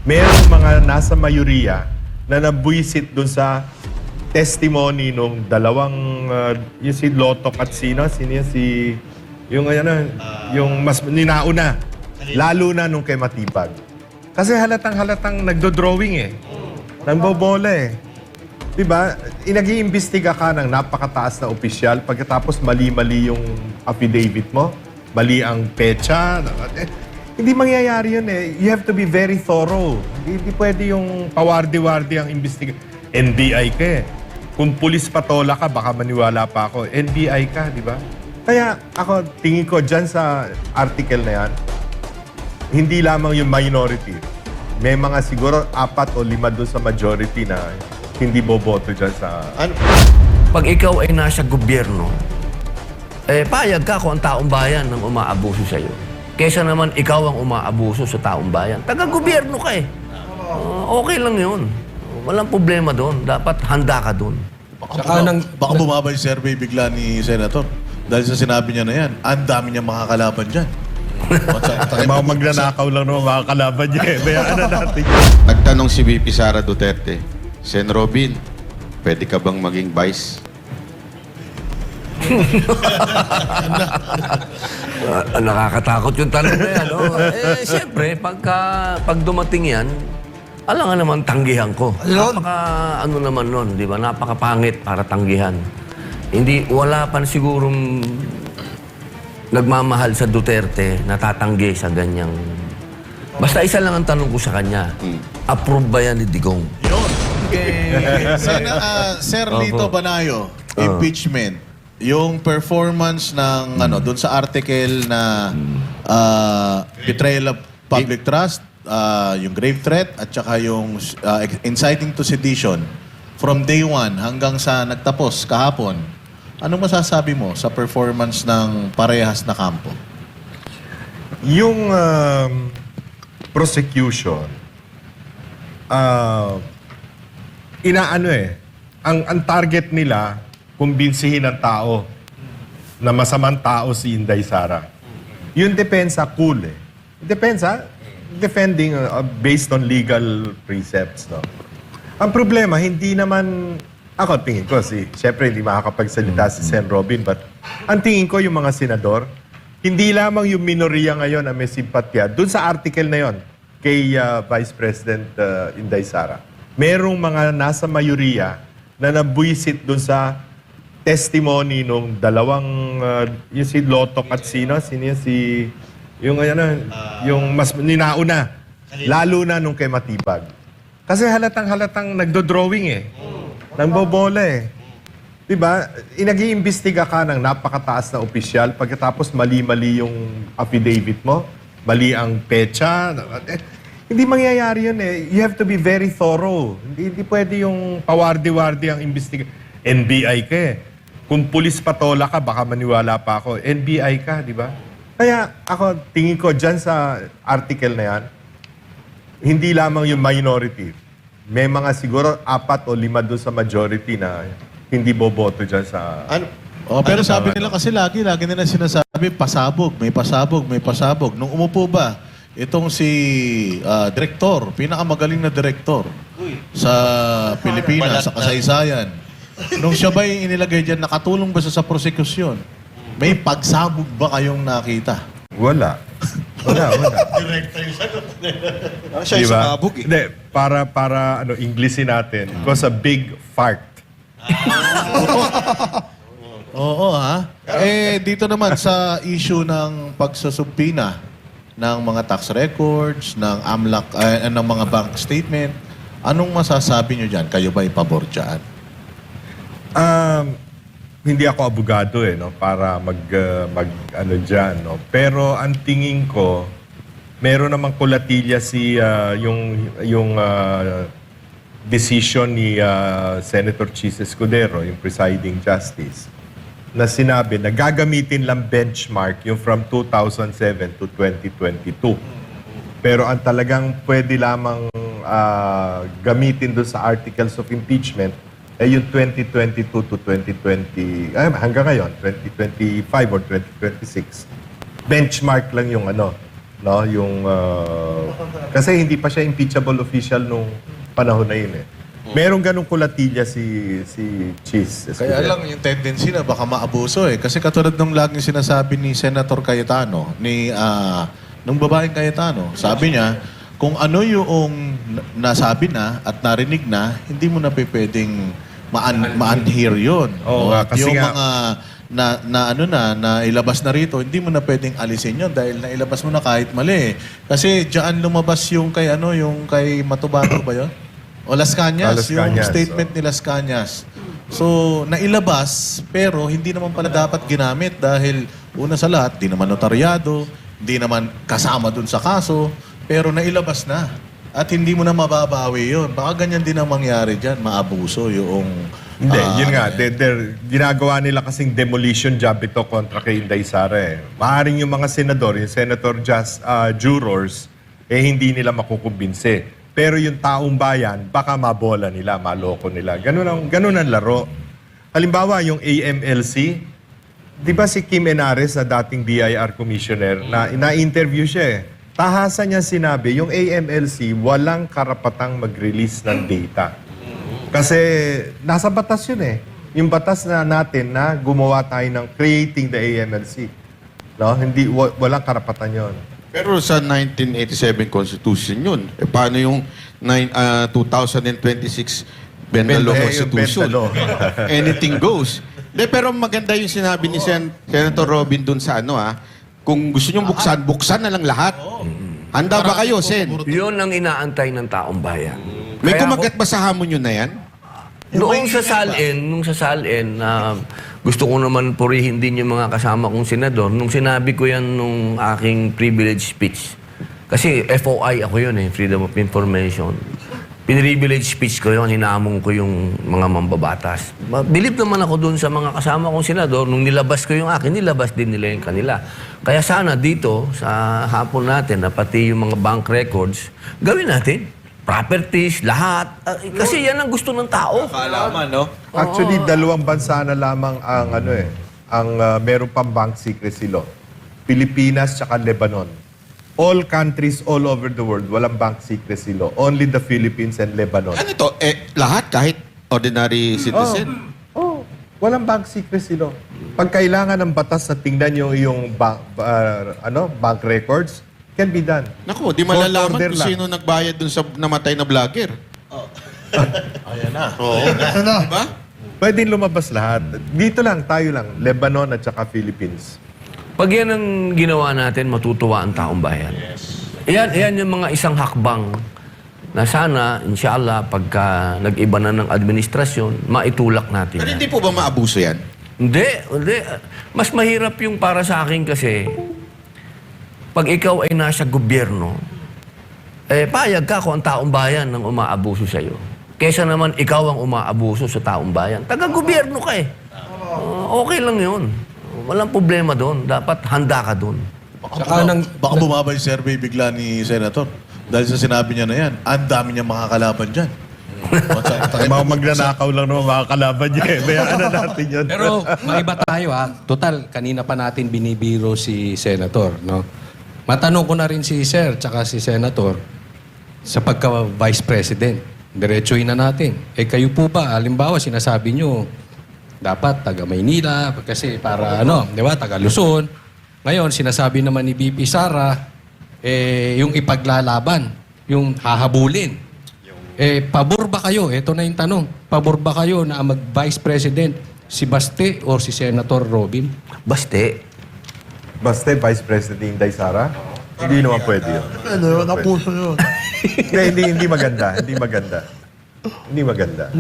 Merong mga nasa mayoriya na nabwisit dun sa testimony nung dalawang, yung si Lotok at sino yun, yung ano, yung mas ninauna. Lalo na nung kay Matipag. Kasi halatang nagdo-drawing eh. Nangbobola eh. Diba? Nag-iimbestiga ka ng napakataas na opisyal pagkatapos mali-mali yung affidavit mo. Mali ang pecha. Hindi mangyayari yun eh. You have to be very thorough. Hindi pwede yung pawardi-wardi ang imbestiga. NBI ka eh. Kung pulis patola ka, baka maniwala pa ako. NBI ka, di ba? Kaya ako, tingin ko dyan sa article na yan, hindi lamang yung minority. May mga siguro 4 o 5 doon sa majority na hindi boboto dyan sa... Pag ikaw ay nasa gobyerno, payag ka kung ang taong bayan ang umaabuso sa'yo. Kesa naman ikaw ang umaabuso sa taong bayan. Taga-gobyerno ka eh. Okay lang yun. Walang problema doon. Dapat handa ka doon. Baka bumaba yung survey bigla ni Senator. Dahil sa sinabi niya na yan, ang dami niya makakalaban dyan. Mga magnanakaw lang naman mga kalaban niya eh. Bayaan na natin. Nagtanong si VP Sara Duterte, Sen Robin, pwede ka bang maging vice? Nakakatakot yung tanong na yan. Siyempre, pag dumating yan, alam nga naman tanggihan ko. Ano naman nun, di ba? Napakapangit para tanggihan. Wala pa sigurong nagmamahal sa Duterte na tatanggi sa ganyang... Basta isa lang ang tanong ko sa kanya. Approve ba yan ni Digong? Yun. Okay. Sir Lito Banayo, impeachment. Yung performance ng doon sa article na betrayal of public trust, yung grave threat, at saka yung inciting to sedition from day 1 hanggang sa nagtapos kahapon. Anong masasabi mo sa performance ng parehas na kampo? Yung prosecution, ang target nila, kumbinsihin ang tao na masamang tao si Inday Sara. Yung depensa, cool eh. Depensa, defending based on legal precepts. No? Ang problema, hindi naman... Ako, tingin ko, siyempre hindi makakapagsalita si Sen Robin, but ang tingin ko yung mga senador, hindi lamang yung minoriya ngayon na may simpatya, dun sa article na yon kay Vice President Inday Sara, merong mga nasa mayoriya na nabwisit dun sa testimony nung dalawang, yung si Lotok at sino yun, yung mas ninauna, lalo na nung kay Matipag. Kasi halatang nagdo-drawing eh. Nangbobola eh. Diba? Nag-iimbestiga ka ng napakataas na opisyal pagkatapos mali-mali yung affidavit mo, mali ang pecha. Hindi mangyayari yun eh. You have to be very thorough. Hindi pwede yung pawardi-wardi ang imbestiga. NBI ka eh. Kung pulis patola ka, baka maniwala pa ako. NBI ka, di ba? Kaya ako, tingin ko dyan sa article na yan, hindi lamang yung minority. May mga siguro 4 o 5 doon sa majority na hindi boboto dyan sa... Pero sabi nila kasi lagi nila sinasabi, pasabog, may pasabog. Nung umupo ba, itong si direktor, pinakamagaling na direktor sa Pilipinas, sa kasaysayan. Nung siya ba yung inilagay dyan, nakatulong ba siya sa prosekusyon? May pagsabog ba kayong nakita? Wala. Wala. Director yung sagot. Siya yung sumabog eh. Hindi, para Englishin natin, it was a big fart. Oo ha. Dito naman sa issue ng pagsusubpina ng mga tax records, ng AMLAC, ng mga bank statement, anong masasabi nyo dyan? Kayo ba ipabor dyan? Hindi ako abogado no, para ano diyan, no. Pero ang tingin ko, meron namang kulatilya yung decision ni Senator Chis Escudero, yung presiding justice, na sinabi na gagamitin lang benchmark yung from 2007 to 2022. Pero ang talagang pwede lamang gamitin doon sa articles of impeachment ay yung 2022 to 2020, hanggang ngayon, 2025 or 2026. Benchmark lang yung No, yung kasi hindi pa siya impeachable official nung panahon na yun eh. Merong ganung kulatilla si Cheese. Kaya lang yung tendency na baka maabuso eh. Kasi katulad nung laging sinasabi ni Senator Cayetano, nung babaeng Cayetano, sabi niya, kung ano yung nasabi na at narinig na, hindi mo na pwedeng ma-unhear yun. Oo nga, kasi yung nga- mga na ilabas na rito, hindi mo na pwedeng alisin yun dahil nailabas mo na kahit mali. Kasi diyan lumabas yung kay Matubato ba yun? O Las Cañas, Las yung Cañas, statement ni Las Cañas. So, nailabas, pero hindi naman pala dapat ginamit dahil una sa lahat, di naman notaryado, di naman kasama dun sa kaso, pero nailabas na. At hindi mo na mababawi yun. Baka ganyan din ang mangyari dyan, maabuso yung... Hindi, yun nga. Ginagawa nila kasing demolition job ito kontra kay Inday Sara eh. Maaring yung mga senador, yung senator jurors, hindi nila makukumbinse. Pero yung taong bayan, baka mabola nila, maloko nila. Ganun ang laro. Halimbawa, yung AMLC, di ba si Kim Enares na dating BIR commissioner, na-interview siya eh. Tahasan niya sinabi, yung AMLC, walang karapatang mag-release ng data. Kasi nasa batas yun eh. Yung batas na natin na gumawa tayo ng creating the AMLC. No? Walang karapatan yon. Pero sa 1987 Constitution yun. Paano yung 2026 Bendalo Constitution? Bendalo. Anything goes. Pero maganda yung sinabi ni Senator Robin dun sa kung gusto nyo buksan na lang lahat. Handa ba kayo, Sen? Yun ang inaantay ng taong bayan. May Kaya kumagat ba sa hamon yun na yan? Nung sa salin, gusto ko naman purihin din yung mga kasama kong senador. Nung sinabi ko yan nung aking privilege speech, kasi FOI ako yun Freedom of Information. Privilege speech ko yun, hinamon ko yung mga mambabatas. Believe naman ako dun sa mga kasama kong senador, nung nilabas ko yung akin, nilabas din nila yung kanila. Kaya sana dito, sa hapon natin, na pati yung mga bank records, gawin natin. Properties, lahat. Kasi yan ang gusto ng tao. Kaalaman, no? Actually, dalawang bansa na lamang ang meron pang bank secrecy law. Pilipinas tsaka Lebanon. All countries all over the world, walang bank secrecy law. Only the Philippines and Lebanon. Ano to? Lahat kahit ordinary citizen? Walang bank secrecy law. Pag kailangan ng batas na tingnan yung bank records, can be done. Naku, di Court malalaman order kung lang. sino nagbayad dun sa namatay na vlogger. Ayan na. Oo. Diba? Pwede lumabas lahat. Dito lang, tayo lang. Lebanon at saka Philippines. Pag yan ang ginawa natin, matutuwa ang taong bayan. Yan yung mga isang hakbang na sana, inshallah, pagka nag-iba na ng administrasyon, maitulak natin Pero yan. hindi po ba maabuso yan? Hindi. Mas mahirap yung para sa akin kasi, pag ikaw ay nasa gobyerno, payag ka kung ang taong bayan ang umaabuso sa'yo. Kesa naman ikaw ang umaabuso sa taong bayan. Taga-gobyerno ka okay lang yun. Walang problema doon. Dapat handa ka doon. Baka bumaba yung survey bigla ni Senator. Dahil sa sinabi niya na yan, ang dami niya makakalaban dyan. Mga magnanakaw lang naman mga kalaban niya. Bayaan na natin yun. Pero maiba tayo Total, kanina pa natin binibiro si Senator, no? Matanong ko na rin si Sir tsaka si Senator sa pagka-Vice President. Diretsuhin na natin. Kayo po ba, halimbawa, sinasabi nyo, dapat taga Maynila, kasi para di ba, taga Luzon. Ngayon, sinasabi naman ni BP Sara, yung ipaglalaban, yung hahabulin. Pabor ba kayo? Ito na yung tanong. Pabor ba kayo na ang mag-Vice President si Baste o si Senator Robin? Baste. Basta Vice President Inday Sara, hindi naman pwede yun. Napuso yun. Hindi maganda. Hindi maganda. Hindi maganda.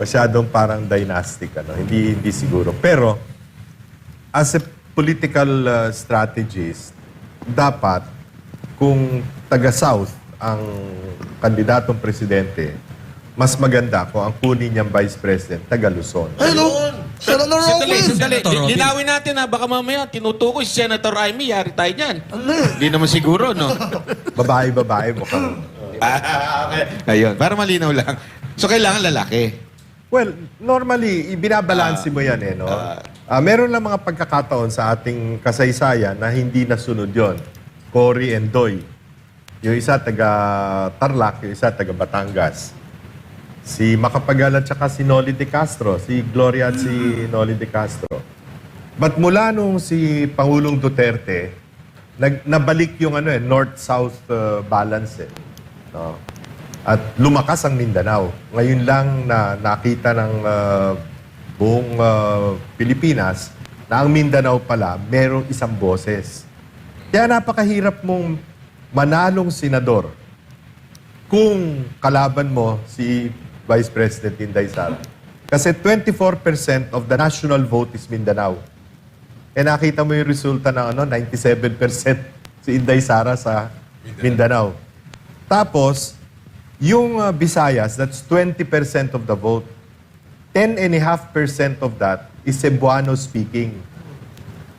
Masyadong parang dynastic. Hindi siguro. Pero, as a political strategist, dapat kung taga-South ang kandidatong presidente, mas maganda kung ang kunin niyang Vice President, taga-Luzon. Hello! Senator Robin! Sandali. Senator Robin. Linawin natin baka mamaya tinutukoy si Senator Amy, yari tayo dyan. Hindi naman siguro, no? Babae mukhang. Ayun, para malinaw lang. So, kailangan lalaki. Well, normally, binabalansi mo yan no? Meron lang mga pagkakataon sa ating kasaysayan na hindi nasunod yon. Cory and Doy. Yung isa taga Tarlac, yung isa taga Batangas. Si Macapagal at saka si Noli de Castro, si Gloria at si Noli de Castro. But mula nung si Pangulong Duterte, nabalik yung north-south balance no? At lumakas ang Mindanao. Ngayon lang na nakita ng buong Pilipinas na ang Mindanao pala merong isang boses. Kaya napakahirap mong manalong senador kung kalaban mo si Vice President Inday Sara. Kasi 24% of the national vote is Mindanao. Eh nakita mo yung resulta ng 97% si Inday Sara sa Mindanao. Tapos, yung Visayas, that's 20% of the vote. 10.5% of that is Cebuano speaking.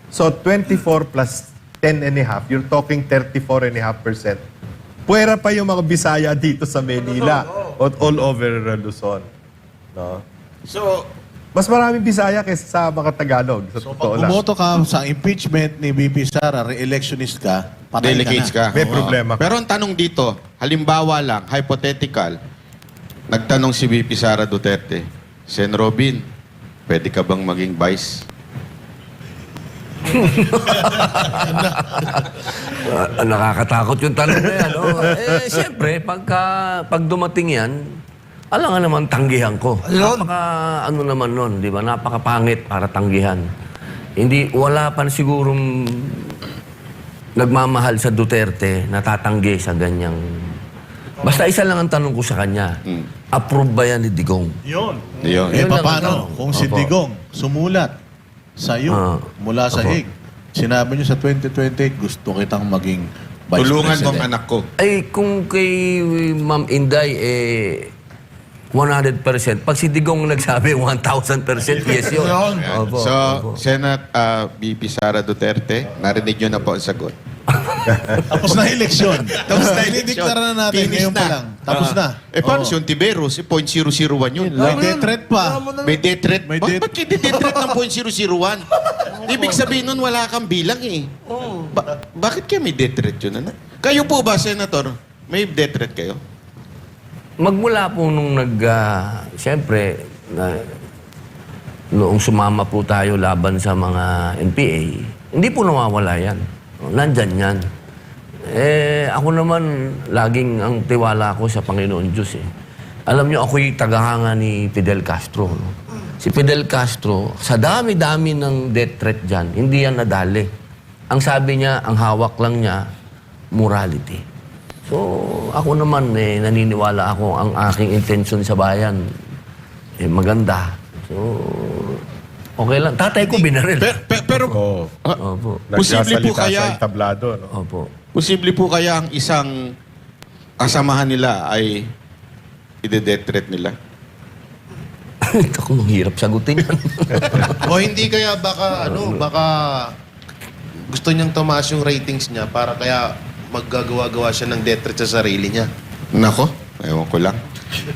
So 24 plus 10.5, you're talking 34.5%. Puwera pa yung mga Bisaya dito sa Manila at all over Luzon. No? So, Mas maraming Bisaya kaysa sa mga Tagalog. Sa So totoo pag lang. bumoto ka sa impeachment ni VP Sara, re-electionist ka, patay delegates ka na. ka. May Oo. problema ka. Pero ang tanong dito, halimbawa lang, hypothetical, nagtanong si VP Sara Duterte, Sen Robin, pwede ka bang maging vice? Nakakatakot yung tanong na yan. Oh. Siyempre, pag dumating yan, alam nga naman tanggihan ko. Napaka, naman nun, di ba? Napakapangit para tanggihan. Hindi, wala pa sigurong nagmamahal sa Duterte na tatanggi sa ganyang... Basta isa lang ang tanong ko sa kanya. Approve ba yan ni Digong? Yun. Yun. Eh, Yun lang paano? ang tanong. Kung si Opo. Digong sumulat sa iyo mula sa Hague, sinabi niyo sa 2028, gusto kitang maging vice Tulungan mo president. ang anak ko. Ay, kung kay Ma'am Inday, 100%. Pag si Digong nagsabi, 1,000% yes yun. Opo, So, opo. Senate VP Sara Duterte, narinig nyo na po ang sagot. Tapos na eleksyon. Tapos na eleksyon. Dinideklara na natin Finish ngayon pa na. lang. Tapos na. Eh, paano Oo. si Ontiveros? 0.001 yun. May death threat pa. May death threat. May Ba't death- kayo death threat ng 0.001? Ibig sabihin nun, wala kang bilang eh. Bakit kayo may death threat yun? Ano? Kayo po ba, Senator? May death threat kayo? Magmula po nung siyempre, noong sumama po tayo laban sa mga NPA, hindi po nawawala yan. Nandyan yan. Ako naman, laging ang tiwala ko sa Panginoon Diyos eh. Alam niyo, ako'y tagahanga ni Fidel Castro. No? Si Fidel Castro, sa dami-dami ng death threat dyan, hindi yan nadali. Ang sabi niya, ang hawak lang niya, morality. So, ako naman, naniniwala ako ang aking intention sa bayan, maganda. So, okay lang. Tatay ko binaril. Pero, Oo. Opo. Posible po Nagsasalita kaya- sa entablado. No? Opo. posible po kaya ang isang kasamahan nila ay ide-death threat nila? Ako, mahirap sagutin yan. O hindi kaya baka, baka gusto niyang tumaas yung ratings niya para kaya maggagawa-gawa siya ng death threat sa sarili niya. Nako, ewan ko lang.